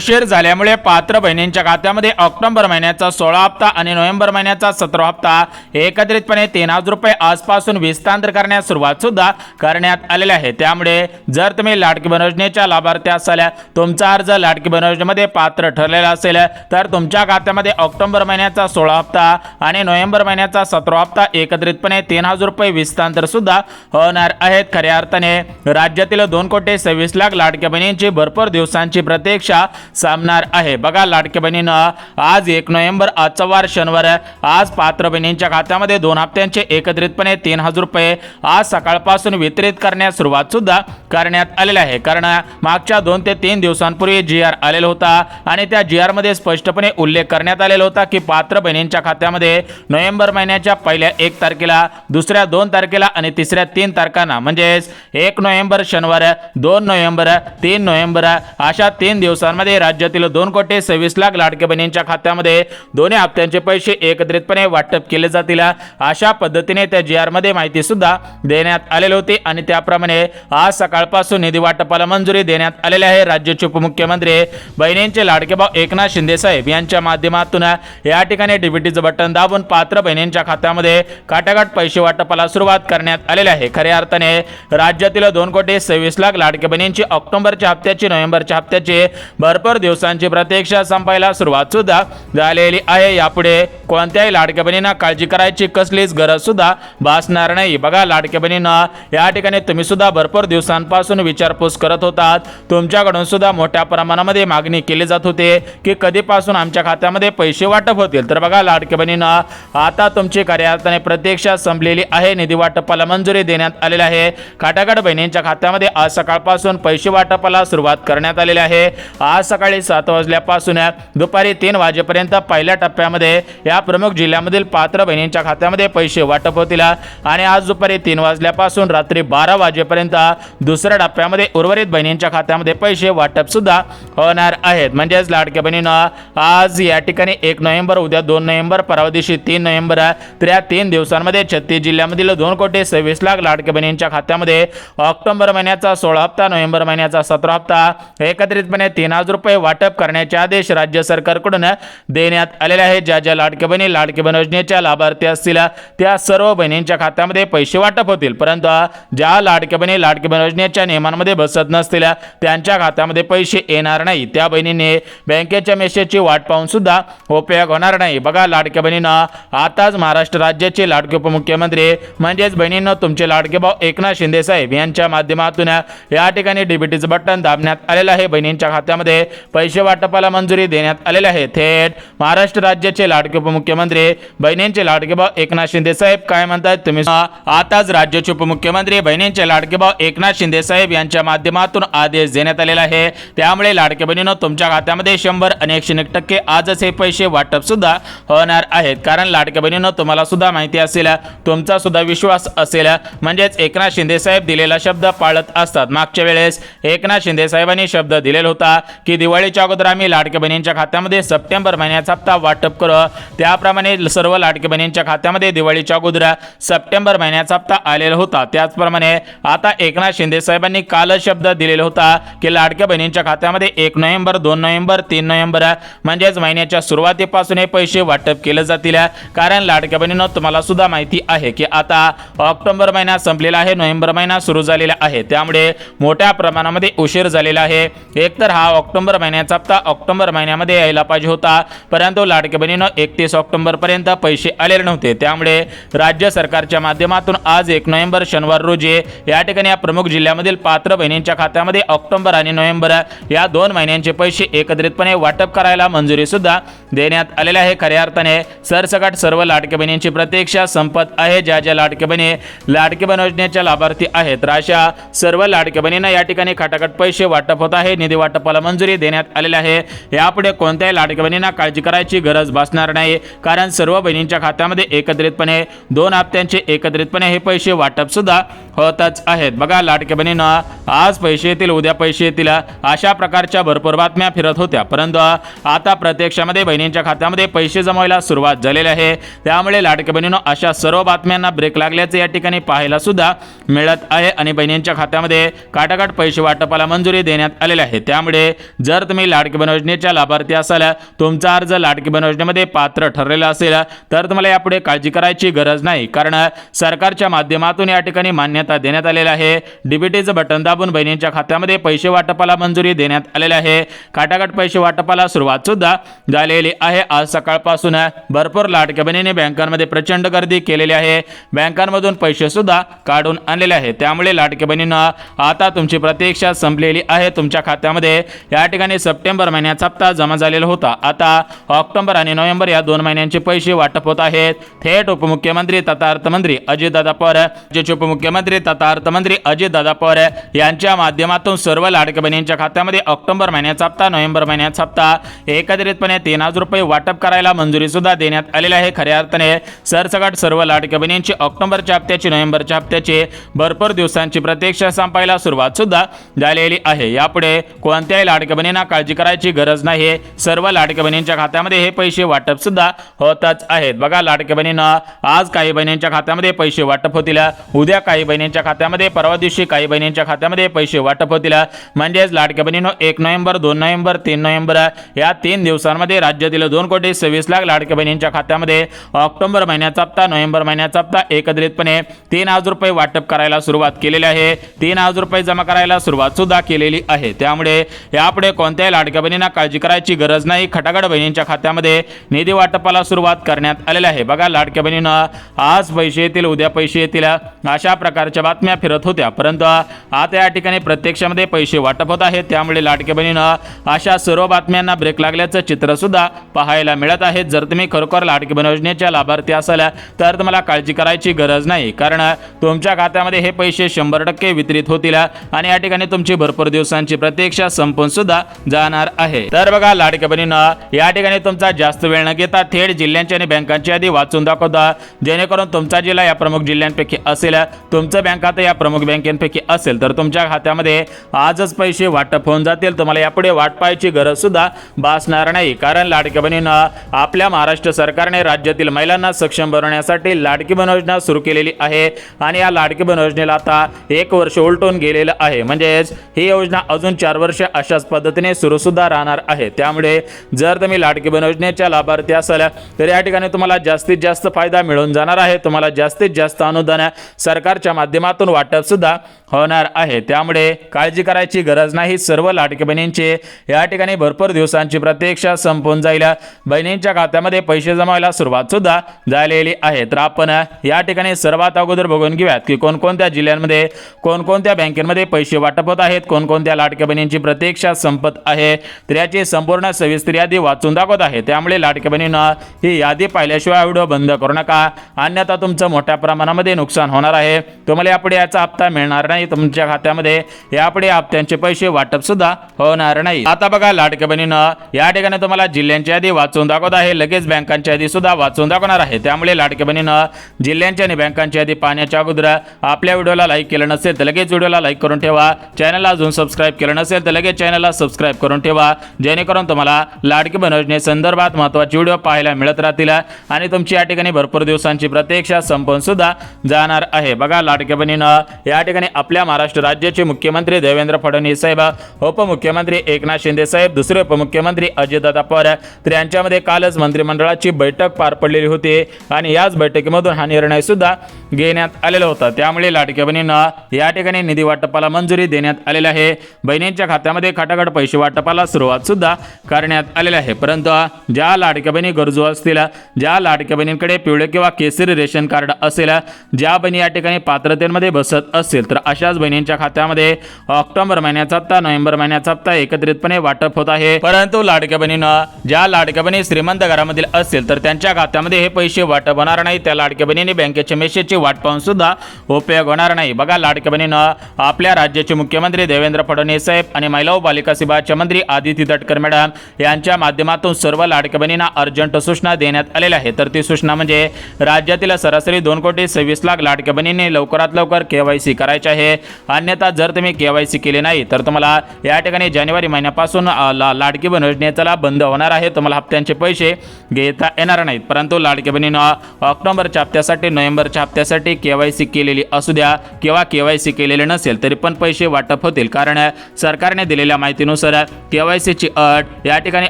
उशीर झाल्यामुळे पात्र बहिणींच्या खात्यामध्ये ऑक्टोबर महिन्याचा 16 हप्ता आणि नोव्हेंबर महिन्याचा 17 हप्ता एकत्रितपणे 3000 रुपये आजपासून विस्तांतर करण्यास सुरुवात सुद्धा करण्यात आलेली आहे। त्यामुळे जर तुम्ही लाडकी बहीण योजनेच्या लाभार्थी असाल, तुमचा अर्ज लाडकी बहीण योजनेमध्ये पात्र ठरलेला असेल, तर तुमच्या खात्यामध्ये ऑक्टोबर महिन्याचा 16 हप्ता आणि नोव्हेंबर महिन्याचा 17 हप्ता एकत्रितपणे 3000 रुपये विस्तांतर सुद्धा होणार आहेत। खऱ्या अर्थाने राज्यातील 2,26,00,000 लाडक्या बहिणींची भरपूर दिवसांची प्रतीक्षा सामणार आहे। बघा लाडक्या बहिणींनो, आज 1 नोव्हेंबर आजचा वार शनिवार, आज पात्र बहिणींच्या खात्यामध्ये 2 हप्त्यांचे एकत्रितपणे 3000 रुपये आज सकाळपासून वितरित करण्यास सुरुवात सुद्धा करण्यात आलेली आहे। कारण मागच्या 2 ते 3 दिवसांपूर्वी GR आलेला होता आणि त्या GR मध्ये स्पष्टपणे उल्लेख करण्यात आलेला होता की पात्र बहिणींच्या खात्यामध्ये नोव्हेंबर महिन्याच्या पहिल्या 1 तारखेला, दुसऱ्या 2 तारखेला आणि तिसऱ्या 3 तारखांना म्हणजेच 1 नोव्हेंबर शनिवार, 2 नोव्हेंबर, 3 नोव्हेंबर अशा 3 दिवसांमध्ये राज्यातील 2,26,00,000 लाडक्या बहिणींच्या खात्यामध्ये दोन्ही हप्त्यांचे पैसे एकत्रितपणे वाटप केले जातील, अशा पद्धतीने त्या GR मध्ये माहिती सुद्धा देण्यात आलेली होती आणि त्याप्रमाणे आज सकाळपासून निधी वाटपाला मंजुरी देण्यात आलेली आहे। राज्याचे उपमुख्यमंत्री बहिणींचे लाडके भाऊ एकनाथ शिंदे साहेब यांच्या माध्यमातून या ठिकाणी डीबीटीचं बटन दाबून पात्र बहिणींच्या खात्यामध्ये काटाकाट पैसे वाटपाला सुरुवात करण्यात आलेली आहे। खऱ्या अर्थाने राज्यातील 2,26,00,000 लाडक्या बहिणींची ऑक्टोबरच्या हप्त्याची, नोव्हेंबरच्या हप्त्याची भरपूर दिवसांची प्रतीक्षा संपायला सुरुवात सुद्धा झालेली आहे। यापुढे कोणत्याही लाडक्या बहिणींना काळजी करायची कसलीच गरज सुद्धा भासणार नाही। बघा लाडक्या बहिणींना, या ठिकाणी तुम्ही सुद्धा भरपूर दिवसांपासून विचारपूस करत होतात, तुमच्याकडून सुद्धा मोठ्या प्रमाणामध्ये मागणी केली जात होती की कधीपासून आमच्या खात्यामध्ये पैसे वाटप होतील। तर बघा लाडक्या बहिणींना, आता तुमची खऱ्या अर्थाने प्रतीक्षा संपलेली आहे। निधी वाटपाला मंजुरी देण्यात आलेली आहे। काटाकाट बहिणींच्या खात्यामध्ये आज सकाळपासून पैसे वाटपाला सुरुवात करण्यात आलेली आहे। आज सकाळी 7 वाजल्यापासून दुपारी 3 वाजेपर्यंत पहिल्या टप्प्यामध्ये या प्रमुख जिल्ह्यामधील पात्र बहिणींच्या खात्यामध्ये पैसे वाटप होतील आणि आज दुपारी 3 वाजल्यापासून रात्री 12 वाजेपर्यंत दुसऱ्या टप्प्यामध्ये उर्वरित बहिणींच्या खात्यामध्ये पैसे वाटप सुद्धा होणार आहेत। म्हणजेच लाडक्या बहिणींना, आज या ठिकाणी 1 नोव्हेंबर, उद्या 2 नोव्हेंबर, परवा दिवशी 3 नोव्हेंबर, तर या 3 दिवसांमध्ये 36 जिल्ह्यामधील 2,26,00,000 लाडक्या बहिणींच्या खात्यामध्ये ऑक्टोबर महिन्याचा 16 हप्ता, नोव्हेंबर महिन्याचा 17 हप्ता एकत्रितपणे 3000 रुपये वाटप करण्याचे आदेश राज्य सरकारकडून देण्यात आलेले आहेत। ज्या लाडक्या बहिणी लाडकी बहीण योजनेच्या लाभार्थी असतील त्या सर्व बहिणींच्या खात्यामध्ये पैसे वाटप होतील, परंतु ज्या लाडक्या बहिणी लाडकी बहीण योजनेच्या नियमांमध्ये बसत नसतील त्यांच्या खात्यामध्ये पैसे येणार नाही। त्या बहिणींनी बँकेच्या मेसेजची वाट पाहून सुद्धा उपयोग होणार नाही। बघा लाडक्या बहिणींना, आताच महाराष्ट्र राज्याचे लाडके उपमुख्यमंत्री म्हणजेच बहिणींनो तुमचे लाडके भाऊ एकनाथ शिंदे साहेब यांच्या माध्यमातून या ठिकाणी डीबीटीचं बटन दाबण्यात आलेलं आहे। बहिणींच्या खात्यामध्ये पैसे वाटपाला मंजुरी देण्यात आलेली आहे। थेट महाराष्ट्र राज्याचे लाडके उपमुख्यमंत्री बहिणींचे लाडके भाऊ एकनाथ शिंदे साहेब काय म्हणतात तुम्ही? आताच राज्याचे उपमुख्यमंत्री बहिणींचे लाडके भाऊ एकनाथ शिंदे साहेब यांच्या माध्यमातून आदेश देण्यात आलेला आहे। त्यामुळे लाडके बहिणींनो, तुमच्या खात्यामध्ये 100 आणि 101% आजच हे पैसे वाटप सुद्धा होणार आहेत। कारण लाडके बहिणींनो, तुम्हाला सुद्धा माहिती असेल, तुमचा सुद्धा विश्वास असेल, म्हणजेच एकनाथ शिंदे साहेब दिलेला शब्द पाळत असतात। मागच्या वेळेस एकनाथ शिंदे साहेबांनी शब्द दिलेला होता की दिवाळीच्या अगोदर आम्ही लाडक्या बहिणींच्या खात्यामध्ये सप्टेंबर महिन्याचा हप्ता वाटप करू। त्याप्रमाणे सर्व लाडक्या बहिणींच्या खात्यामध्ये दिवाळीच्या अगोदर सप्टेंबर महिन्याचा हप्ता आलेला होता। त्याचप्रमाणे आता एकनाथ शिंदे साहेबांनी काल शब्द दिलेला होता की लाडक्या बहिणींच्या खात्यामध्ये 1 नोव्हेंबर, 2 नोव्हेंबर, 3 नोव्हेंबर म्हणजेच महिन्याच्या सुरुवातीपासून हे पैसे वाटप केले जातील। कारण लाडक्या बहिणींनो, तुम्हाला सुद्धा माहिती आहे की आता ऑक्टोबर महिना संपलेला आहे, नोव्हेंबर महिना सुरू झालेला आहे, त्यामुळे मोठ्या प्रमाणामध्ये उशीर झालेला आहे। एकतर हा ऑक्टोबर महिन्याचा हप्ता ऑक्टोबर महिन्यामध्ये यायला पाहिजे होता, परंतु लाडक्या बहिणींनो 31 ऑक्टोबर पर्यंत पैसे आलेले नव्हते। त्यामुळे राज्य सरकारच्या माध्यमातून आज 1 नोव्हेंबर शनिवार रोजी या ठिकाणी या प्रमुख जिल्ह्यामधील पात्र बहिणींच्या खात्यामध्ये ऑक्टोबर आणि नोव्हेंबर या 2 महिन्यांचे पैसे एकत्रितपणे वाटप करायला मंजुरी सुद्धा देण्यात आलेली आहे। खऱ्या अर्थाने सरसकट सर्व लाडक्या बहिणींची प्रतीक्षा संपत आहे। ज्या लाडक्या बहिणी लाडकी बहीण योजनेच्या लाभार्थी आहेत, तर अशा सर्व लाडक्या बहिणींना या ठिकाणी खटाखट पैसे वाटप होत आहे। निधी वाटपाला मंजुरी देण्यात आलेली आहे। यापुढे कोणत्याही लाडक्या बहिणींना काळजी करायची गरज भासणार नाही, कारण सर्व बहिणींच्या खात्यामध्ये एकत्रितपणे 2 हप्त्यांचे एकत्रितपणे हे पैसे वाटप सुद्धा होतच आहेत। बघा लाडक्या बहिणींना, आज पैसे येतील, उद्या पैसे येतील, अशा प्रकारच्या भरपूर बातम्या फिरत होत्या, परंतु आता प्रत्यक्षामध्ये बहिणींच्या खात्यामध्ये पैसे जमवायला सुरुवात झालेली आहे। त्यामुळे लाडक्या बहिणींनो, अशा सर्व बातम्यांना ब्रेक लागल्याचे या ठिकाणी पाहायला सुद्धा मिळत आहे आणि बहिणींच्या खात्यामध्ये काटाकाट पैसे वाटपाला मंजुरी देण्यात आलेली आहे। त्यामुळे जर तुम्ही लाडकी बहीण योजनेच्या लाभार्थी असाल, तुमचा अर्ज लाडकी बहीण योजनेमध्ये पात्र ठरलेला असेल, तर तुम्हाला यापुढे काळजी करायची गरज नाही, कारण सरकारच्या माध्यमातून या ठिकाणी मान्यता देण्यात आलेली आहे। डीबीटीचं बटन दाबून बहिणींच्या खात्यामध्ये पैसे वाटपाला मंजुरी देण्यात आलेली आहे। खटाखट पैसे वाटपाला सुरुवात सुद्धा झालेली आहे। आज सकाळपासून भरपूर लाडक्या बहिणींनी बँकांमध्ये प्रचंड गर्दी केलेली आहे, बँकांमधून पैसे सुद्धा काढून आणलेले आहेत। त्यामुळे लाडक्या बहिणींना आता तुमची प्रतीक्षा संपलेली आहे। तुमच्या खात्यामध्ये या ठिकाणी सप्टेंबर महिन्याचा हप्ता जमा झालेला होता, आता ऑक्टोबर आणि नोव्हेंबर या 2 महिन्यांचे पैसे वाटप होत आहेत। थेट उपमुख्यमंत्री तथा अर्थमंत्री अजितदादा पवार, राज्याचे उपमुख्यमंत्री तथा अर्थमंत्री अजितदादा पवार यांच्या माध्यमातून सर्व लाडक्या बहिणींच्या खात्यामध्ये ऑक्टोबर महिन्याचा हप्ता, नोव्हेंबर महिन्याचा हप्ता एकत्रितपणे 3000 रुपये वाटप करायला मंजुरी सुद्धा देण्यात आलेली आहे। खऱ्या अर्थाने सरसकट सर्व लाडक्या बहिणींची ऑक्टोबरच्या हप्त्याची, नोव्हेंबरच्या हप्त्याची भरपूर दिवसांची प्रतीक्षा संपायला सुरुवात सुद्धा झालेली आहे। यापुढे कोणत्याही लाडक्या बहिणींना काळजी करायची गरज नाही, सर्व लाडक्या बहिणींच्या खात्यामध्ये हे पैसे वाटप सुद्धा होतच आहेत। बघा लाडक्या बहिणींना आज काही बहिणींच्या खात्यामध्ये पैसे वाटप होतील, उद्या काही बहिणींच्या खात्यामध्ये, परवा दिवशी काही बहिणींच्या खात्यामध्ये पैसे वाटप होतील। म्हणजेच लाडक्या बहिणींनो 1 नोव्हेंबर, 2 नोव्हेंबर, 3 नोव्हेंबर या 3 दिवसांमध्ये राज्यातील 2,26,00,000 लाडक्या बहिणींच्या खात्यामध्ये ऑक्टोबर महिन्याचा हप्ता, नोव्हेंबर महिन्याचा हप्ता एकत्रितपणे 3000 रुपये वाटप करायला सुरुवात केलेली आहे। 3000 रुपये जमा करायला सुरुवात सुद्धा केलेली आहे। त्यामुळे यापुढे कोणत्याही लाडक्या बहिणींना काळजी करायची गरज नाही। खटाखट बहिणींच्या खात्यामध्ये निधी वाटपाला सुरुवात करण्यात आलेली आहे। बघा लाडक्या बहिणींना आज पैसे येतील, उद्या पैसे येतील, अशा प्रकारच्या बातम्या फिरत होत्या, परंतु आता या ठिकाणी प्रत्यक्षामध्ये पैसे वाटप होत आहेत। त्यामुळे लाडक्या बहिणींना अशा सर्व बातम्यांना ब्रेक लागल्याचं चित्र सुद्धा पाहायला मिळत आहे। जर तुम्ही खरोखर लाडकी बहीण योजनेच्या लाभार्थी असाल तर तुम्हाला काळजी करायची गरज नाही, कारण तुमच्या खात्यामध्ये हे पैसे 100% वितरित होतील आणि या ठिकाणी तुमची भरपूर दिवसांची प्रतीक्षा संपून सुद्धा जाणार आहे। तर बघा लाडक्या बहिणींना या ठिकाणी तुमचा जास्त वेळ न घेता थेट जिल्ह्यांची आणि बँकांची यादी वाचून दाखवता, जेणेकरून तुमचा जिल्हा या प्रमुख जिल्ह्यांपैकी असेल, तुमचं बँक खातं या प्रमुख बँकेपैकी असेल, तर तुमच्या खात्यामध्ये आजच पैसे वाटप होऊन जातील। तुम्हाला यापुढे वाट पाहायची गरज सुद्धा भासणार नाही, कारण लाडक्या बहिणींना आपल्या महाराष्ट्र सरकारने राज्यातील महिलांना सक्षम बनवण्यासाठी लाडकी बहीण योजना सुरू केलेली आहे आणि या लाडकी बहीण योजनेला आता 1 वर्ष उलटून गेलेलं आहे। म्हणजेच ही योजना अजून 4 वर्ष अशाच पद्धतीने सुरू सुद्धा राहणार आहे। त्यामुळे जर तुम्ही लाडकी बहीण योजनेच्या लाभार्थी असाल तर या ठिकाणी तुम्हाला जास्तीत जास्त फायदा मिळून जाणार आहे, तुम्हाला जास्तीत जास्त अनुदान सरकारच्या माध्यमातून वाटप सुद्धा होणार आहे। त्यामुळे काळजी करायची गरज नाही। सर्व लाडकी बहिणींचे या ठिकाणी भरपूर दिवसांची प्रतीक्षा संपून जाईल, बहिणींच्या खात्यामध्ये पैसे जमावायला सुरुवात सुद्धा झालेली आहे। तर आपण या ठिकाणी सर्वात अगोदर बघून घेऊयात की कोणकोणत्या जिल्ह्यांमध्ये, कोणकोणत्या बँकेमध्ये पैसे वाटप होत आहेत, कोणकोणत्या लाडक्या बहिणींची प्रतीक्षा संपत आहे, तर याची संपूर्ण सविस्तर यादी वाचून दाखवत आहे। त्यामुळे लाडक्या बहिणींना ही यादी पाहिल्याशिवाय व्हिडिओ बंद करू नका, अन्यथा तुमचं मोठ्या प्रमाणामध्ये नुकसान होणार आहे। तुम्हाला यापुढे याचा हप्ता मिळणार नाही, तुमच्या खात्यामध्ये यापुढे हप्त्यांचे पैसे वाटप सुद्धा होणार नाही। आता बघा लाडक्या बहिणींना या ठिकाणी तुम्हाला जिल्ह्यांची यादी वाचून दाखवत आहे, लगेच बँकांची यादी सुद्धा वाचून दाखवणार आहे। त्यामुळे लाडक्या बहिणींना जिल्ह्यांची आणि बँकांची यादी पाहण्याच्या अगोदर आपल्या व्हिडिओला लाईक केलं नसेल तर लगेच व्हिडिओला लाईक करून ठेवा, चॅनलला अजून सबस्क्राईब केलं नसेल तर लगेच चॅनलला सबस्क्राईब करून ठेवा, जेणेकरून तुम्हाला लाडकी बहीण योजनेसंदर्भात महत्त्वाचे व्हिडिओ पाहायला मिळत राहतील आणि तुमची या ठिकाणी भरपूर दिवसांची प्रतीक्षा संपून सुद्धा जाणार आहे। बघा लाडक्या बहिणींना या ठिकाणी आपल्या महाराष्ट्र राज्याचे मुख्यमंत्री देवेंद्र फडणवीस साहेब, उपमुख्यमंत्री एकनाथ शिंदे साहेब, दुसरे उपमुख्यमंत्री अजितदादा पवार, तर यांच्यामध्ये कालच मंत्रिमंडळाची बैठक पार पडलेली होती आणि याच बैठकीमधून हा निर्णय सुद्धा घेण्यात आलेला होता। त्यामुळे लाडक्या बहिणींना या ठिकाणी निधी वाटपाला मंजुरी देण्यात आलेली आहे, बहिणींच्या खात्यामध्ये खटाखट पैसे वाटपाला सुरुवात सुद्धा करण्यात आलेली आहे। परंतु ज्या लाडक्या बहिणी गरजू असतील, ज्या लाडक्या बहिणींकडे पिवळे किंवा केसरी रेशन कार्ड असेल, ज्या बहिणी या ठिकाणी पात्रतेमध्ये बसत असतील, तर अशाच बहिणींच्या खात्यामध्ये ऑक्टोबर महिन्याचा हप्ता, नोव्हेंबर महिन्याचा हप्ता एकत्रितपणे वाटप होत आहे। परंतु लाडक्या बहिणींना ज्या लाडक्या बहिणी श्रीमंत घरामधील असतील तर त्यांच्या खात्यामध्ये हे पैसे वाटप होणार नाही, त्या लाडक्या बहिणींनी बँकेच्या मेसेजची वाट पाहून सुद्धा उपयोग होणार नाही। बघा लाडक्या बहिणींना आपल्या राज्याचे मुख्यमंत्री देवेंद्र फडणवीस साहेब आणि महिला व बालिका विभागाचे मंत्री आदिती तटकर मॅडम यांच्या माध्यमातून सर्व लाडक्या बहिणींना अर्जंट सूचना देण्यात आलेल्या आहेत। तर ती सूचना म्हणजे राज्यातील सरासरी 2,26,00,000 लाडक्या बहिणींनी लवकरात लवकर KYC करायचे आहे। आहे। अन्यथा जर तुम्ही KYC केले नाही तर तुम्हाला या ठिकाणी जानेवारी महिन्यापासून लाडकी बहीण योजनेचा लाभ बंद होणार आहे। तुम्हाला हप्त्यांचे पैसे घेता येणार नाहीत। परंतु लाडकी बहिणींनो ऑक्टोबरच्या हप्त्यासाठी नोव्हेंबरच्या हप्त्यासाठी KYC केलेली असू द्या किंवा KYC केलेले नसेल तरी पण पैसे वाटप होतील, कारण सरकारने दिलेल्या माहितीनुसार KYC ची अट या ठिकाणी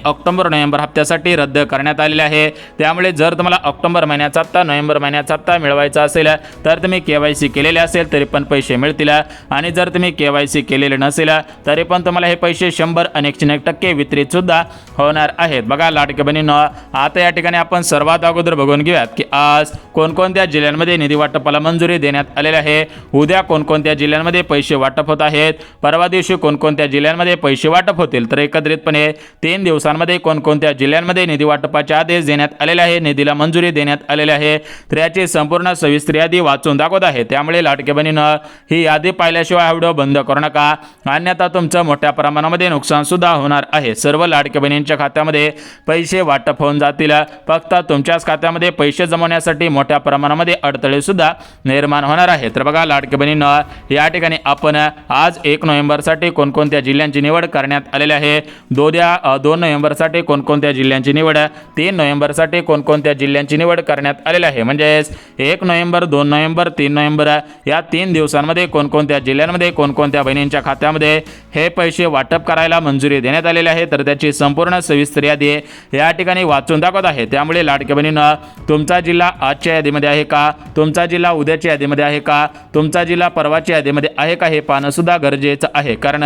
ऑक्टोबर नोव्हेंबर हप्त्यासाठी रद्द करण्यात आलेली आहे। त्यामुळे जर तुम्हाला ऑक्टोबर महिन्याचा हप्ता नोव्हेंबर महिन्याचा हप्ता मिळवायचा असेल तर तुम्ही KYC केलेले असेल तरी पण पैसे मिळतील, आणि जर तुम्ही KYC केलेले नसेल तरी पण तुम्हाला हे पैसे 100 आणि 101% वितरित सुद्धा होणार आहेत। बघा लाडकी बहिणींनो आता या ठिकाणी आपण सर्वात अगोदर बघून घेऊयात की आज कोणकोणत्या जिल्ह्यांमध्ये निधी वाटपाला मंजुरी देण्यात आलेली आहे, उद्या कोणकोणत्या जिल्ह्यांमध्ये पैसे वाटप होत आहेत, परवा दिवशी कोणकोणत्या जिल्ह्यांमध्ये पैसे वाटप होतील, तर एकत्रितपणे 3 दिवसांमध्ये कोणकोणत्या जिल्ह्यांमध्ये निधी वाटपाचे आदेश देण्यात आलेले आहे, निधीला मंजुरी देण्यात आलेली आहे, तर याची संपूर्ण सविस्तर यादी वाचून दाखवत आहे। त्यामुळे लाडकी बहिणींनो ही यादी पाहिल्याशिवाय हा व्हिडिओ बंद करू नका, अन्यथा तुमचं मोठ्या प्रमाणामध्ये नुकसान सुद्धा होणार आहे। सर्व लाडकी बहिणींच्या खात्यामध्ये पैसे वाटप होऊन जातील, फक्त तुमच्याच खात्यामध्ये पैसे जमवण्यासाठी मोठ्या प्रमाणामध्ये अडथळे सुद्धा निर्माण होणार आहे। तर बघा लाडकी बहिणींनो या ठिकाणी आपण आज 1 नोव्हेंबरसाठी कोणकोणत्या जिल्ह्यांची निवड करण्यात आलेली आहे, 2 नोव्हेंबरसाठी कोणकोणत्या जिल्ह्यांची निवड, 3 नोव्हेंबरसाठी कोणकोणत्या जिल्ह्यांची निवड करण्यात आलेली आहे। म्हणजेच 1 नोव्हेंबर 2 नोव्हेंबर 3 नोव्हेंबर या 3 दिवसांमध्ये कोणकोणत्या जिल्ह्यांमध्ये कोणकोणत्या बहिणींच्या खात्यामध्ये हे पैसे वाटप करायला मंजुरी देण्यात आलेली आहे, तर त्याची संपूर्ण सविस्तर यादी या ठिकाणी वाचून दाखवत आहे। त्यामुळे लाडकी बहिणींनो तुमचा जिल्हा आजच्या यादीमध्ये आहे का, तुमचा जिल्हा उद्याच्या यादीमध्ये आहे का, तुमचा जिल्हा परवाच्या यादीमध्ये आहे का हे पाहणं सुद्धा गरजेचं आहे, कारण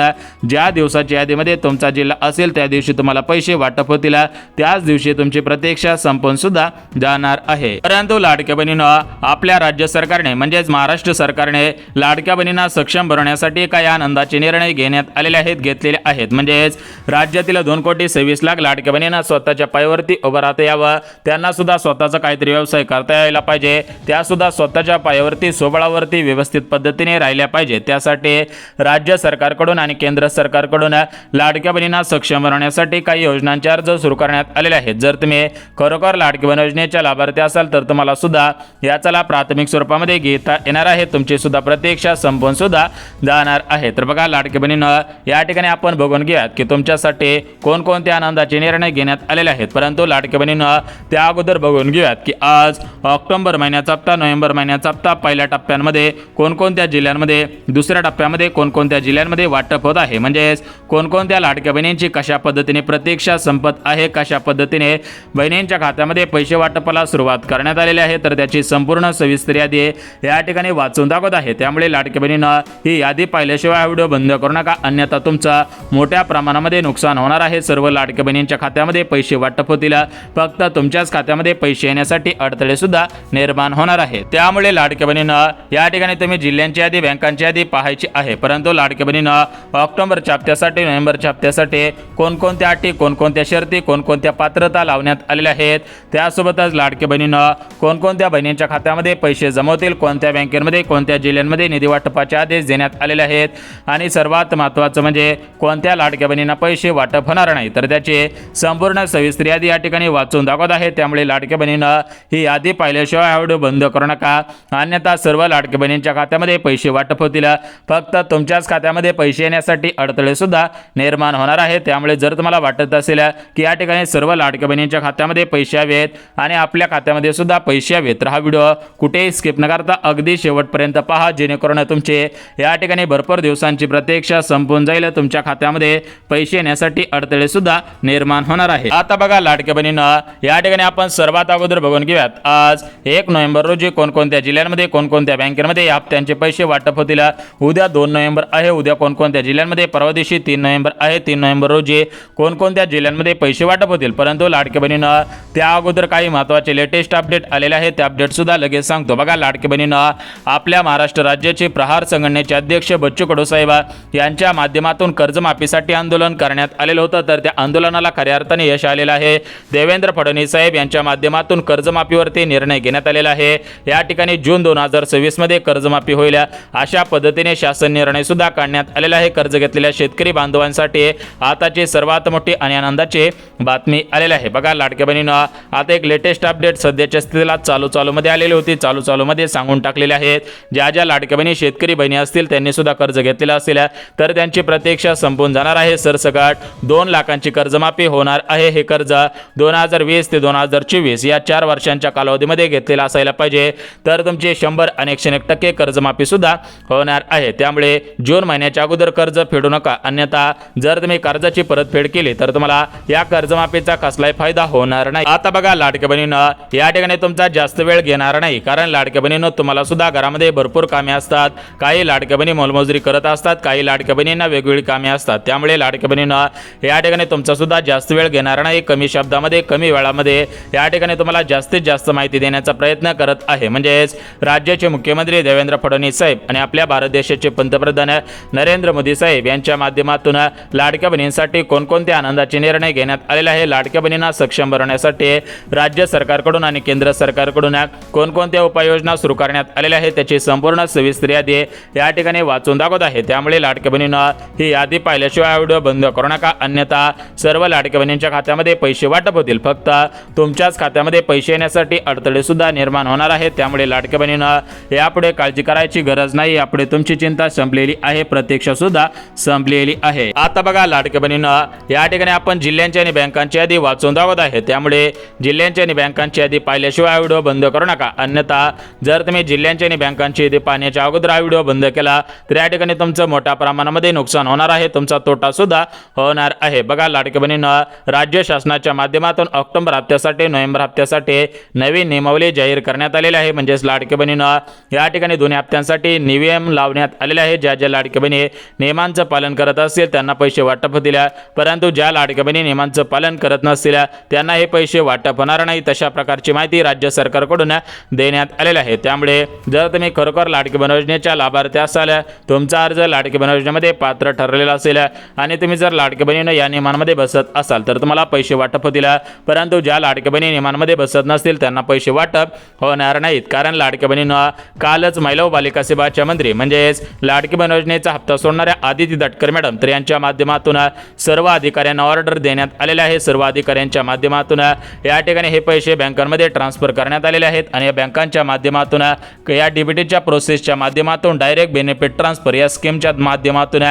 ज्या दिवसाच्या यादीमध्ये तुमचा जिल्हा असेल त्या दिवशी तुम्हाला पैसे वाटप होतील, त्याच दिवशी तुमची प्रतीक्षा संपून सुद्धा जाणार आहे। परंतु लाडक्या बहिणींनो आपल्या राज्य सरकारने म्हणजेच महाराष्ट्र सरकारने लाडक्या बहिणींना सक्षम बनवण्यासाठी काही आनंदाचे निर्णय घेतलेले आहेत। म्हणजेच राज्यातील 2,26,00,000 लाडक्या बहिणींना स्वतःच्या पायावरती उभं राहता यावं, त्यांना सुद्धा स्वतःचा काहीतरी व्यवसाय करता यायला पाहिजे, त्या सुद्धा स्वतःच्या पायावरती स्वबळावरती व्यवस्थित पद्धतीने राहिल्या पाहिजे। त्यासाठी राज्य सरकारकडून आणि केंद्र सरकारकडून लाडक्या बहिणींना सक्षम बनवण्यासाठी काही योजनांचे अर्ज सुरू करण्यात आलेले आहेत। जर तुम्ही खरोखर लाडकी बहीण योजनेच्या लाभार्थी असाल तर तुम्हाला सुद्धा याचा लाभ प्राथमिक स्वरूपामध्ये घेता येणार आहे, तुमची सुद्धा प्रतीक्षा संपून सुद्धा जाणार आहे। तर बघा लाडकी बहिणींनो या ठिकाणी आपण बघून घेऊयात की तुमच्यासाठी कोणकोणते आनंदाचे निर्णय घेण्यात आलेले आहेत। परंतु लाडकी बहिणींनो त्या अगोदर बघून घेऊयात की आज ऑक्टोबर महिन्याचा हप्ता नोव्हेंबर महिन्याचा हप्ता पहिल्या टप्प्यांमध्ये कोणकोणत्या जिल्ह्यांमध्ये, दुसऱ्या टप्प्यामध्ये कोणकोणत्या जिल्ह्यांमध्ये वाटप होत आहे, म्हणजेच कोणकोणत्या लाडक्या बहिणींची कशा पद्धतीने प्रतीक्षा संपत आहे, कशा पद्धतीने बहिणींच्या खात्यामध्ये पैसे वाटपाला सुरुवात करण्यात आलेली आहे, तर त्याची संपूर्ण सविस्तर यादी या ठिकाणी वाचून दाखवत आहे। त्यामुळे लाडकी बहिणींनो ही यादी पाहिल्याशिवाय हा व्हिडिओ बंद करू नका, अन्यथा तुमचं मोठ्या प्रमाणामध्ये नुकसान होणार आहे। सर्व लाडक्या बहिणींच्या खात्यामध्ये पैसे वाटप होतील, फक्त तुमच्याच खात्यामध्ये पैसे येण्यासाठी अडथळे सुद्धा निर्माण होणार आहे। त्यामुळे लाडक्या बहिणींनो या ठिकाणी तुम्ही जिल्ह्यांची यादी, बँकांची यादी पाहायची आहे। परंतु लाडक्या बहिणींनो ऑक्टोबरच्या हप्त्यासाठी, नोव्हेंबरच्या हप्त्यासाठी कोणकोणत्या अटी, कोणकोणत्या शर्ती, कोणकोणत्या पात्रता लावण्यात आलेल्या आहेत, त्यासोबतच लाडक्या बहिणींनो कोणकोणत्या बहिणींच्या खात्यामध्ये पैसे जमवतील, कोणत्या बँकेमध्ये, कोणत्या जिल्ह्यांमध्ये निधी वाटपाचे आदेश देण्यात आलेले आहेत, आणि सर्वात महत्त्वाचं म्हणजे कोणत्या लाडक्या बहिणींना पैसे वाटप होणार नाही, तर त्याचे संपूर्ण सविस्तर यादी या ठिकाणी वाचून दाखवत आहे। त्यामुळे लाडक्या बहिणींनो ही यादी पाहिल्याशिवाय हा व्हिडिओ बंद करू नका, अन्यथा सर्व लाडक्या बहिणींच्या खात्यामध्ये पैसे वाटप होतील, फक्त तुमच्याच खात्यामध्ये पैसे येण्यासाठी अडथळे सुद्धा निर्माण होणार आहे। त्यामुळे जर तुम्हाला वाटत असेल की या ठिकाणी सर्व लाडक्या बहिणींच्या खात्यामध्ये पैसे हवेत आणि आपल्या खात्यामध्ये सुद्धा पैसे हवेत, तर हा व्हिडिओ कुठेही स्किप न करता अगदी शेवटपर्यंत पहा, जेणेकरून तुमचे या ठिकाणी भरपूर दिवसांची प्रतीक्षा संपून जाईल, तुमच्या खात्यामध्ये पैसे येण्यासाठी अडथळे सुद्धा निर्माण होणार आहे। आता बघा लाडक्या बहिणींनो या ठिकाणी आपण सर्वात अगोदर बघून घेऊयात आज 1 नोव्हेंबर रोजी कोणकोणत्या जिल्ह्यांमध्ये, कोणकोणत्या बँकेमध्ये या हप्त्यांचे पैसे वाटप होतील, उद्या 2 नोव्हेंबर आहे, उद्या कोणकोणत्या जिल्ह्यांमध्ये, परवा दिवशी 3 नोव्हेंबर आहे, 3 नोव्हेंबर रोजी कोणकोणत्या जिल्ह्यांमध्ये पैसे वाटप होतील। परंतु लाडकी बहिणींनो त्या अगोदर काही महत्त्वाचे लेटेस्ट अपडेट आलेले आहेत, ते अपडेट सुद्धा लगेच सांगतो। बघा लाडकी बहिणींनो आपल्या महाराष्ट्र राज्याचे प्रहार संघटनेचे अध्यक्ष बच्चू कडू साहेब यांच्या माध्यमातून कर्जमाफीसाठी आंदोलन करण्यात आलेलं होतं, तर त्या आंदोलनाला खऱ्या अर्थाने यश आलेलं आहे। देवेंद्र फडणवीस साहेब यांच्या माध्यमातून कर्जमाफीवरती निर्णय घेण्यात आलेला आहे। या ठिकाणी जून 2026 मध्ये कर्जमाफी होईल अशा पद्धतीने शासन निर्णय सुद्धा काढण्यात आलेला आहे। कर्ज घेतलेल्या शेतकरी बांधवांसाठी आताची सर्वात मोठी आणि आनंदाची बातमी आलेली आहे। बघा लाडक्या बहिणींनो आता एक लेटेस्ट अपडेट सध्याच्या स्थितीला चालू मध्ये आलेली होती, चालू मध्ये सांगून टाकलेले आहेत। ज्या ज्या लाडक्या बहिणी शेतकरी बहिणी असतील त्यांनी सुद्धा कर्ज घेतलेलं असेल तर त्यांची प्रतीक्षा संपून जाणार आहे। सरसकट 2 लाखांची कर्जमाफी होणार आहे। हे कर्ज 2020 ते 2024 या 4 वर्षांच्या कालावधीमध्ये घेतलेलं असायला पाहिजे, तर तुमची 100 आणि 101% कर्जमाफी सुद्धा होणार आहे। त्यामुळे जून महिन्याच्या अगोदर कर्ज फेडू नका, अन्यथा जर तुम्ही कर्जाची परतफेड केली तर तुम्हाला या कर्जमाफीचा कसलाही फायदा होणार नाही। आता बघा लाडक्या बहिणींनो, या ठिकाणी तुमचा जास्त वेळ घेणार नाही, कारण लाडक्या बहिणींनो तुम्हाला सुद्धा घरामध्ये भरपूर कामे असतात। काही लाडक्या बहिणी मोलमजुरी करत असतात, काही लाडक्या बहिणींना वेगवेगळी कामे असतात। त्यामुळे लाडक्या बहिणींनो या ठिकाणी तुमचा सुद्धा जास्त वेळ घेणार नाही। कमी शब्दामध्ये कमी वेळामध्ये या ठिकाणी तुम्हाला जास्तीत जास्त माहिती देण्याचा प्रयत्न करत आहे। म्हणजेच राज्याचे मुख्यमंत्री देवेंद्र फडणवीस साहेब आणि आपल्या भारत देशाचे पंतप्रधान नरेंद्र मोदी साहेब यांच्या माध्यमातून लाडक्या बहिणींसाठी कोणकोणते आनंदाचे निर्णय घेण्यात आलेले आहे, लाडक्या बहिणींना सक्षम बनवण्यासाठी राज्य सरकारकडून आणि केंद्र सरकारकडून कोणकोणत्या उपाययोजना सुरू करण्यात आलेल्या आहेत त्याची संपूर्ण सविस्तर यादी या ठिकाणी वाचून दाखवत आहे। त्यामुळे लाडक्या बहिणींना ही यादी पाहिल्याशिवाय व्हिडिओ बंद करू नका, अन्यथा सर्व लाडक्या बहिणींच्या खात्यामध्ये पैसे वाटप होतील, फक्त तुमच्याच खात्यामध्ये पैसे येण्यासाठी अडथळे सुद्धा निर्माण होणार आहेत। त्यामुळे लाडक्या बहिणींना यापुढे काळजी करायची गरज नाही, यापुढे तुमची चिंता संपलेली आहे, प्रतीक्षा सुद्धा संपलेली आहे। आता बघा लाडक्या बहिणींना या ठिकाणी आपण जिल्ह्यांची आणि बँकांची यादी वाचून दाखवत आहे। त्यामुळे जिल्ह्यांची आणि बँकांची यादी पाहिल्याशिवाय व्हिडिओ बंद करू नका, अन्यथा जर तुम्ही जिल्ह्यांची आणि बँकांची यादी पाहण्याच्या अगोदर हा व्हिडिओ बंद केला तर या ठिकाणी तुमचं मोठ्या प्रमाणामध्ये नुकसान होणार आहे, तुमचा तोटा सुद्धा होणार आहे। बघा लाडक्या बहिणींना राज्य शासनाच्या माध्यमातून ऑक्टोबर हप्त्यासाठी नोव्हेंबर हप्त्यासाठी नवीन नियमावली जाहीर करण्यात आलेली आहे। म्हणजेच लाडक्या बहिणींना या ठिकाणी दोन्ही हप्त्यांसाठी नियम लावण्यात आलेले आहे। ज्या लाडक्या बहिणी नियमांचं पालन करत असतील त्यांना पैसे वाटप होतील, परंतु ज्या लाडक्या बहिणी नियमांचं पालन करत नसतील त्यांना हे पैसे वाटप होणार नाही, तशा प्रकारची माहिती राज्य सरकारकडून देण्यात आलेली आहे। त्यामुळे जर तुम्ही खरोखर लाडकी बहीण योजनेच्या लाभार्थी असाल, तुमचा अर्ज लाडकी बहीण योजनेमध्ये पात्र ठरलेला असेल आणि तुम्ही जर लाडकी बहिणीनं या नियमांमध्ये बसत असाल तर तुम्हाला पैसे वाटप होतील, परंतु ज्या लाडक्या बहिणी नियमांमध्ये बसत नसतील त्यांना पैसे वाटप होणार नाहीत, कारण लाडक्या बहिणीनं कालच महिला व बालिका सेवाच्या मंत्री म्हणजेच लाडकी बहीण योजनेचा हप्ता सोडणाऱ्या आदिती तटकरे मॅडम तर यांच्या माध्यमातून सर्व अधिकाऱ्यांना ऑर्डर देण्यात आलेले आहे। सर्व अधिकाऱ्यांच्या माध्यमातून या ठिकाणी हे पैसे बँकांमध्ये ट्रान्सफर करण्यात आलेले आहेत आणि या बँकांच्या माध्यमातून या डीबीटीच्या प्रोसेसच्या माध्यमातून डायरेक्ट बेनिफिट ट्रान्सफर या स्कीमच्या माध्यमातून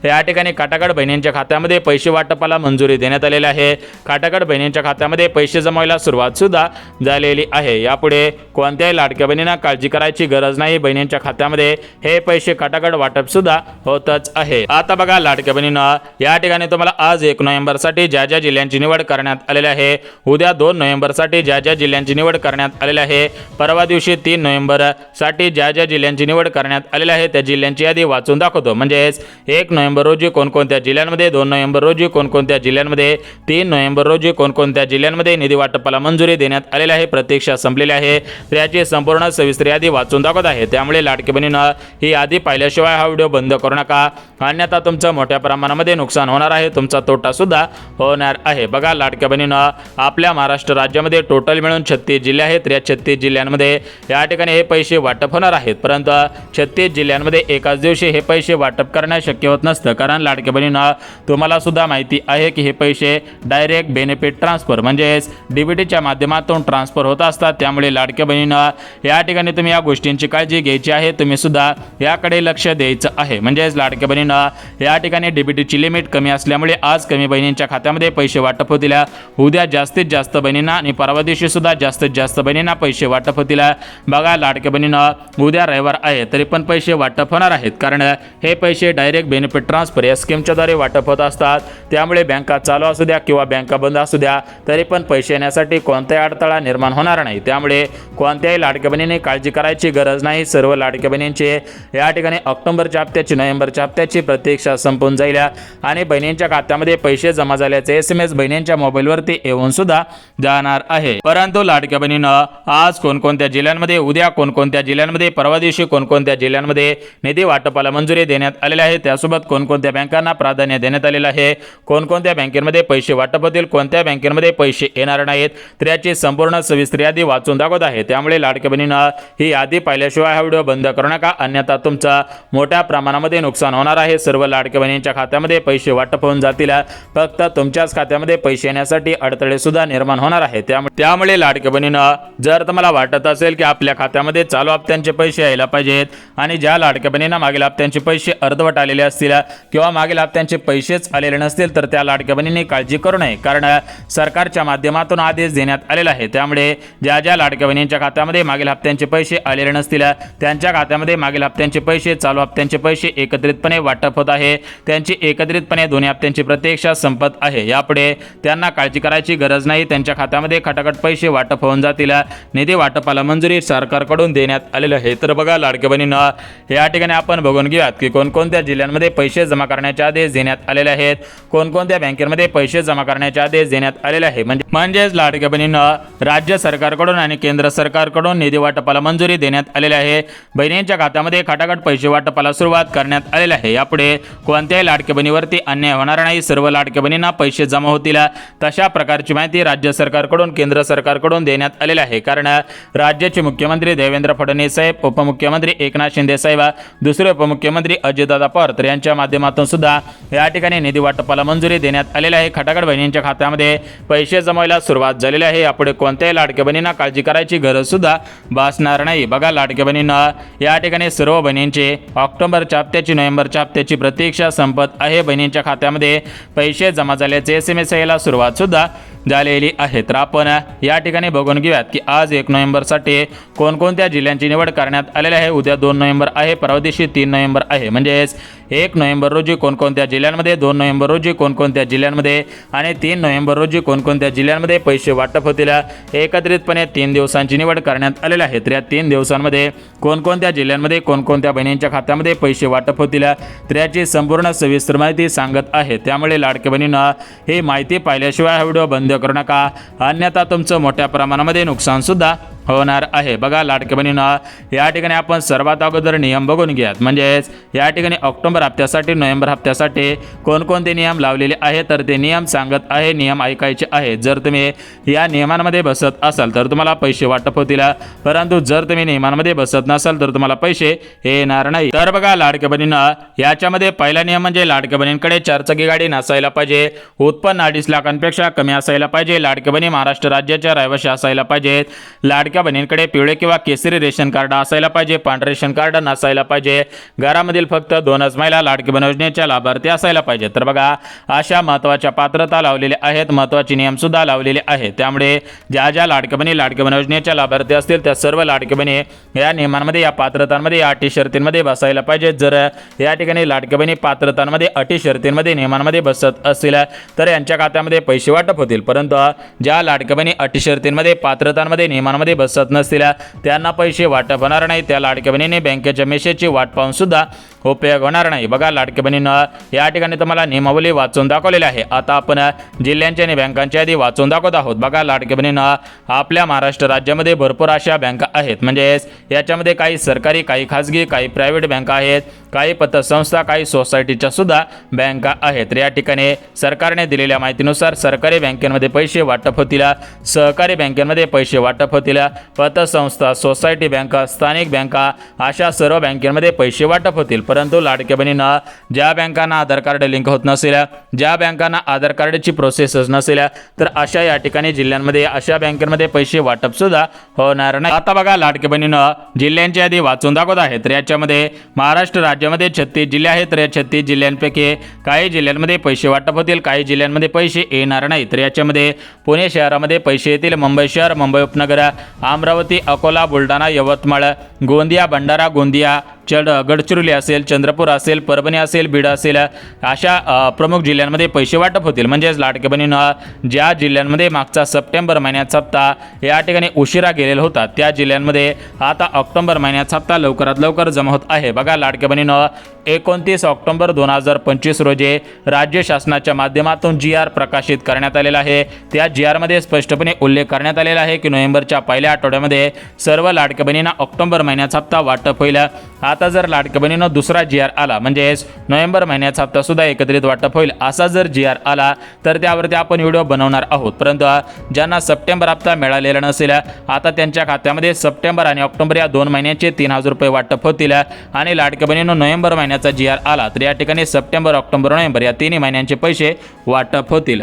या ठिकाणी काटागड बहिणींच्या खात्यामध्ये पैसे वाटपाला मंजुरी देण्यात आलेली आहे। काटागड बहिणींच्या खात्यामध्ये पैसे जमायला सुरुवात सुद्धा झालेली आहे। यापुढे कोणत्याही लाडक्या बहिणींना काळजी करायची गरज नाही, बहिणींच्या खात्यामध्ये हे पैसे काटागड वाटप सुद्धा होतच आहे। आता बघा लाडक्या बहिणींना या ठिकाणी तुम्हाला आज 1 नोव्हेंबर साठी ज्या जिल्ह्यांची निवड करण्यात आलेली आहे, उद्या 2 नोव्हेंबर साठी ज्या जिल्ह्यांची निवड करण्यात आलेली आहे, परवा दिवशी 3 नोव्हेंबर साठी ज्या जिल्ह्यांची निवड करण्यात आलेली आहे त्या जिल्ह्यांची यादी वाचून दाखवतो। म्हणजेच 1 नोव्हेंबर रोजी कोणकोणत्या जिल्ह्यांमध्ये, 2 नोव्हेंबर रोजी कोणकोणत्या जिल्ह्यांमध्ये, 3 नोव्हेंबर रोजी कोणकोणत्या जिल्ह्यांमध्ये निधी वाटपाला मंजुरी देण्यात आलेली आहे, प्रतीक्षा संपलेली आहे, तर याची संपूर्ण सविस्तर यादी वाचून दाखवत आहे। त्यामुळे लाडकी बहिणीनं ही यादी पाहिल्याशिवाय हा व्हिडिओ बंद करू नका, अन्यथा तुमचं मोठ्या प्रमाणामध्ये नुकसान होणार आहे, तुमचा तोटा सुद्धा होणार आहे। बघा लाडक्या बहिणीनं आपल्या महाराष्ट्र राज्यामध्ये टोटल मिळून 36 जिल्हे आहेत, या 36 जिल्ह्यांमध्ये या ठिकाणी हे पैसे वाटप होणार आहेत, परंतु 36 जिल्ह्यांमध्ये एकाच दिवशी हे पैसे वाटप करणं शक्य होत नसतं, कारण लाडक्या बहिणीनं तुम्हाला सुद्धा माहिती आहे की हे पैसे डायरेक्ट बेनिफिट ट्रान्सफर म्हणजेच डीबीटीच्या माध्यमातून ट्रान्सफर होत असतात। त्यामुळे लाडक्या बहिणीनं या ठिकाणी तुम्ही या गोष्टींची काळजी घ्यायची आहे, तुम्ही सुद्धा याकडे लक्ष द्यायचं आहे। म्हणजेच लाडक्या बहिणीनं या ठिकाणी डीबीटीची लिमिट कमी असल्यामुळे आज कमी बहिणींच्या खात्यामध्ये पैसे वाटप होतील, उद्या जास्तीत जास्त बहिणींना आणि परवा दिवशी सुद्धा जास्तीत जास्त बहिणींना पैसे वाटप होतील। बघा लाडक्या बहिणीनं उद्या रविवार आहे तरी पण पैसे वाटप होणार आहेत, कारण हे पैसे डायरेक्ट बेनिफिट ट्रान्सफर या स्कीमच्या द्वारे वाटप होत असतात। त्यामुळे बँका चालू असू द्या किंवा बँका बंद असू द्या तरी पण पैसे येण्यासाठी कोणताही अडथळा निर्माण होणार नाही। त्यामुळे कोणत्याही लाडक्या बहिणीने काळजी करायची गरज नाही। सर्व लाडक्या बहिणींचे या ठिकाणी ऑक्टोबरच्या हप्त्याची, नोव्हेंबरच्या हप्त्याची प्रतीक्षा संपून जाईल आणि बहिणींच्या खात्यामध्ये पैसे जमा झाल्याचे SMS बहिणींच्या मोबाईलवरती येऊन सुद्धा जाणार आहे। परंतु लाडक्या बहिणीनं आज कोणकोणत्या जिल्ह्यांमध्ये, उद्या कोणकोणत्या जिल्ह्यांमध्ये, परवा दिवशी कोणकोणत्या जिल्ह्यांमध्ये निधी वाटपाला मंजुरी देण्यात आलेली आहे, त्यासोबत कोणकोणत्या बँकांना प्राधान्य देण्यात आलेलं आहे, कोणकोणत्या बँकेमध्ये पैसे वाटप होतील, कोणत्या बँकेमध्ये पैसे येणार नाहीत, तर याची संपूर्ण सविस्तर यादी वाचून दाखवत आहे। त्यामुळे लाडक्या बहिणीनं ही यादी पाहिल्याशिवाय हा व्हिडिओ बंद करू नका, अन्यथा तुमचा मोठ्या प्रमाणामध्ये नुकसान होणार आहे। सर्व लाडक्या बहिणींच्या खात्यामध्ये पैसे वाटप होऊन जातील, फक्त तुमच्याच खात्यामध्ये पैसे येण्यासाठी अडथळे सुद्धा निर्माण होणार आहे। त्यामुळे लाडक्या बहिणीनं जर तुम्हाला वाटत असेल की आपल्या खात्यामध्ये चालू हप्त्यांचे पैसे यायला पाहिजेत आणि ज्या लाडक्या बहिणींना मागील हप्त्यांचे पैसे अर्धवट आलेले असतील किंवा मागील हप्त्यांचे पैसेच आलेले नसतील तर त्या लाडक्या बहिणींनी काळजी करू नये, कारण सरकारच्या माध्यमातून आदेश देण्यात आलेला आहे। त्यामुळे ज्या लाडक्या बहिणींच्या खात्यामध्ये मागील हप्त्यांचे पैसे आलेले नसतील त्यांच्या खात्यामध्ये मागील हप्त्यांचे पैसे, चालू हप्त्यांचे पैसे एकत्रितपणे वाटप होत आहे। त्यांची एकत्रितपणे दोन्ही हप्त्यांची प्रतीक्षा संपत आहे। यापुढे त्यांना काळजी करायची गरज नाही। त्यांच्या खात्यामध्ये खटाखट पैसे वाटप होऊन जातील। निधी वाटपाला मंजुरी सरकारकडून देण्यात आलेली आहे। तर बघा लाडक्या बहिणींना या ठिकाणी आपण बघून घेऊयात की कोणकोणत्या जिल्ह्यांमध्ये पैसे जमा करण्याचे आदेश देण्यात आलेले आहेत, कोणकोणत्या बँकेमध्ये पैसे जमा करण्याचे आदेश देण्यात आलेले आहे। म्हणजेच लाडक्या बहिणींना राज्य सरकारकडून आणि केंद्र सरकारकडून निधी वाटपाला मंजुरी देण्यात आलेली आहे। बहिणींच्या खात्यामध्ये खटाखट पैसे वाटपाला सुरुवात करण्यात आलेली आहे। यापुढे कोणत्याही लाडक्या बहिणीवरती अन्याय होणार नाही। सर्व लाडक्या बहिणींना पैसे जमा होतील तशा प्रकारची माहिती राज्य सरकारकडून केंद्र सरकारकडून देण्यात आलेली आहे। कारण राज्याचे मुख्यमंत्री देवेंद्र फडणवीस साहेब, उपमुख्यमंत्री एकनाथ शिंदे साहेब, दुसरे उपमुख्यमंत्री अजितदादा पवार तर यांच्या माध्यमातून सुद्धा या ठिकाणी निधी वाटपाला मंजुरी देण्यात आलेली आहे। खटाखट बहिणींच्या खात्यामध्ये पैसे जमायला सुरुवात झालेली आहे। यापुढे कोणत्याही लाडक्या बहिणींना काळजी करायची गरज सुद्धा भासणार नाही। बघा लाडक्या बहिणींना या ठिकाणी सर्व बहिणींचे ऑक्टोबरच्या हप्त्याची, नोव्हेंबरच्या हप्त्याची प्रतीक्षा संपत आहे। बहिणींच्या खात्यामध्ये पैसे जमा झाल्याचे SMS यायला सुरुवात सुद्धा झालेली आहे। तर आपण या ठिकाणी बघून घेऊयात की आज 1 नोव्हेंबरसाठी कोणकोणत्या जिल्ह्यांची निवड करण्यात आलेली आहे। उद्या 2 नोव्हेंबर आहे, परवा दिवशी 3 नोव्हेंबर आहे। म्हणजेच 1 नोव्हेंबर रोजी कोणकोणत्या जिल्ह्यांमध्ये, 2 नोव्हेंबर रोजी कोणकोणत्या जिल्ह्यांमध्ये आणि 3 नोव्हेंबर रोजी कोणकोणत्या जिल्ह्यांमध्ये पैसे वाटप होतील। एकत्रितपणे 3 दिवसांची निवड करण्यात आलेली आहे। तर या 3 दिवसांमध्ये कोणकोणत्या जिल्ह्यांमध्ये कोणकोणत्या बहिणींच्या खात्यामध्ये पैसे वाटप होतील तर याची संपूर्ण सविस्तर माहिती सांगत आहे। त्यामुळे लाडक्या बहिणींना ही माहिती पाहिल्याशिवाय हा व्हिडिओ बंद करू नका, अन्यथा तुमचं मोठ्या प्रमाणामध्ये नुकसान सुद्धा होणार आहे। बघा लाडक्या बहिणींना या ठिकाणी आपण सर्वात अगोदर नियम बघून घ्यात। म्हणजेच या ठिकाणी ऑक्टोबर हप्त्यासाठी, नोव्हेंबर हप्त्यासाठी कोणकोणते नियम लावलेले आहेत तर ते नियम सांगत आहे, नियम ऐकायचे आहेत। जर तुम्ही या नियमांमध्ये बसत असाल तर तुम्हाला पैसे वाटप होतील, परंतु जर तुम्ही नियमांमध्ये बसत नसाल तर तुम्हाला पैसे येणार नाही। तर बघा लाडक्या बहिणींना याच्यामध्ये पहिला नियम म्हणजे लाडक्या बहिणींकडे 4 चाकी गाडी नसायला पाहिजे, उत्पन्न 2.5 लाखांपेक्षा कमी असायला पाहिजे, लाडक्या बहिणी महाराष्ट्र राज्याच्या रहिवासी असायला पाहिजेत, लाडक्या बहिणींकडे पिवळे किंवा केसरी रेशन कार्ड असायला पाहिजे, पांढरे रेशन कार्ड नसायला पाहिजे, घरामधील फक्त 2च महिला लाडकी बहीण योजनेच्या लाभार्थी असायला पाहिजे। तर बघा अशा महत्त्वाच्या पात्रता लावलेल्या आहेत, महत्त्वाचे नियम सुद्धा लावलेले आहेत। त्यामुळे ज्या लाडकी बहिणी लाडकी बहीण योजनेच्या लाभार्थी असतील त्या सर्व लाडकी बहिणी या नियमांमध्ये, या पात्रतांमध्ये, या अटी शर्तींमध्ये बसायला पाहिजे। जर या ठिकाणी लाडकी बहिणी पात्रतांमध्ये, अटी शर्तींमध्ये, नियमांमध्ये बसत असतील तर यांच्या खात्यामध्ये पैसे वाटप होतील, परंतु ज्या लाडकी बहिणी अटी शर्तींमध्ये, पात्रतांमध्ये, नियमांमध्ये बसत नसतील त्यांना पैसे वाटप होणार नाही। त्या लाडक्या बहिणीने बँकेच्या मेसेजची वाट पाहून सुद्धा उपयोग होणार नाही। बघा लाडक्या बहिणींना या ठिकाणी तुम्हाला नियमावली वाचून दाखवलेली आहे। आता आपण जिल्ह्यांच्या आणि बँकांच्या यादी वाचून दाखवत आहोत। बघा लाडक्या बहिणींना आपल्या महाराष्ट्र राज्यामध्ये भरपूर अशा बँका आहेत। म्हणजेच याच्यामध्ये काही सरकारी, काही खाजगी, काही प्रायव्हेट बँका आहेत, काही पतसंस्था, काही सोसायटीच्या सुद्धा बँका आहेत। तर या ठिकाणी सरकारने दिलेल्या माहितीनुसार सरकारी बँकेमध्ये पैसे वाटप होतील, सहकारी बँकेमध्ये पैसे वाटप होतील, पतसंस्था, सोसायटी बँका, स्थानिक बँका अशा सर्व बँकेमध्ये पैसे वाटप होतील। परंतु लाडक्या बहिणींना ज्या बँकांना आधार कार्ड लिंक होत नसेल, ज्या बँकांना आधार कार्डची प्रोसेसच नसेल तर अशा या ठिकाणी जिल्ह्यांमध्ये, अशा बँकेमध्ये पैसे वाटप सुद्धा होणार नाही। आता बघा लाडक्या बहिणींना जिल्ह्यांची यादी वाचून दाखवत आहे। तर याच्यामध्ये महाराष्ट्र राज्यामध्ये 36 जिल्हे आहेत। तर या 36 जिल्ह्यांपैकी काही जिल्ह्यांमध्ये पैसे वाटप होतील, काही जिल्ह्यांमध्ये पैसे येणार नाही। तर याच्यामध्ये पुणे शहरामध्ये पैसे येतील, मुंबई शहर, मुंबई उपनगर, अमरावती, अकोला, बुलढाणा, यवतमाळ, गोंदिया, भंडारा, गोंदिया, गडचिरोली असेल, चंद्रपूर असेल, परभणी असेल, बीड असेल अशा प्रमुख जिल्ह्यांमध्ये पैसे वाटप होतील। म्हणजेच लाडक्या बहिणींना ज्या जिल्ह्यांमध्ये मागचा सप्टेंबर महिन्याचा हप्ता या ठिकाणी उशिरा गेलेला होता त्या जिल्ह्यांमध्ये आता ऑक्टोबर महिन्याचा हप्ता लवकरात लवकर जमा होत आहे। बघा लाडक्या बहिणींना 29 ऑक्टोबर 2025 रोजी राज्य शासनाच्या माध्यमातून GR प्रकाशित करण्यात आलेला आहे। त्या GR मध्ये स्पष्टपणे उल्लेख करण्यात आलेला आहे की नोव्हेंबरच्या पहिल्या आठवड्यामध्ये सर्व लाडक्या बहिणींना ऑक्टोबर महिन्याचा हप्ता वाटप होईल। आता जर लाडक्या बहिणींना दुसरा GR आला, म्हणजेच नोव्हेंबर महिन्याचा हप्ता सुद्धा एकत्रित वाटप होईल असा जर GR आला तर त्यावरती आपण व्हिडिओ बनवणार आहोत। परंतु ज्यांना सप्टेंबर हप्ता मिळालेला नसेल आता त्यांच्या खात्यामध्ये सप्टेंबर आणि ऑक्टोबर या 2 महिन्याचे 3000 रुपये वाटप होतील। आणि लाडक्या बहिणींना नोव्हेंबर महिन्याचा GR आला तर या ठिकाणी सप्टेंबर, ऑक्टोबर, नोव्हेंबर या 3 महिन्यांचे पैसे वाटप होतील।